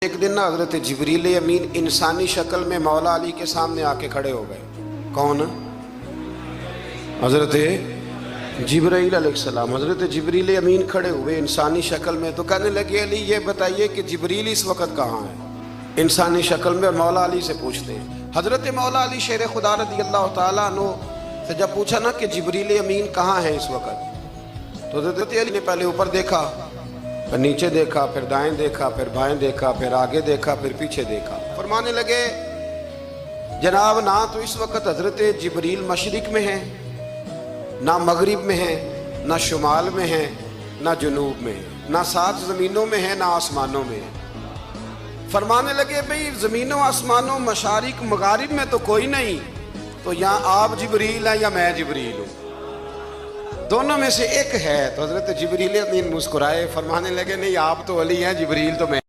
एक दिन ना हजरत जिब्रील अमीन इंसानी शक्ल में मौला अली के सामने आके खड़े हो गए। कौन? हजरत जिब्रील अलैहिस्सलाम। हजरत जिब्रील अमीन खड़े हुए इंसानी शक्ल में, तो कहने लगे अली ये बताइए कि जिब्रील इस वक्त कहाँ है? इंसानी शक्ल में मौला अली से पूछते हैं। हजरत मौला अली शेर खुदा रज़ी अल्लाह तआला अन्हु से जब पूछा ना कि जिब्रील अमीन कहाँ है इस वक्त, तो हजरत अली ने पहले ऊपर देखा, फिर नीचे देखा, फिर दाएं देखा, फिर बाएं देखा, फिर आगे देखा, फिर पीछे देखा। फरमाने लगे जनाब ना तो इस वक्त हजरत जिब्रील मशरिक में है, ना मगरिब में है, ना शुमाल में है, ना जुनूब में है, ना 7 ज़मीनों में है, ना आसमानों में है। फरमाने लगे भाई ज़मीनों आसमानों मशारिक मगारिब में तो कोई नहीं, तो यहाँ आप जिब्रील हैं या मैं जिब्रील हूँ? दोनों में से एक है। तो हजरत जिब्रील अमीन मुस्कुराए, फरमाने लगे नहीं आप तो अली हैं, जिब्रील तो मैं।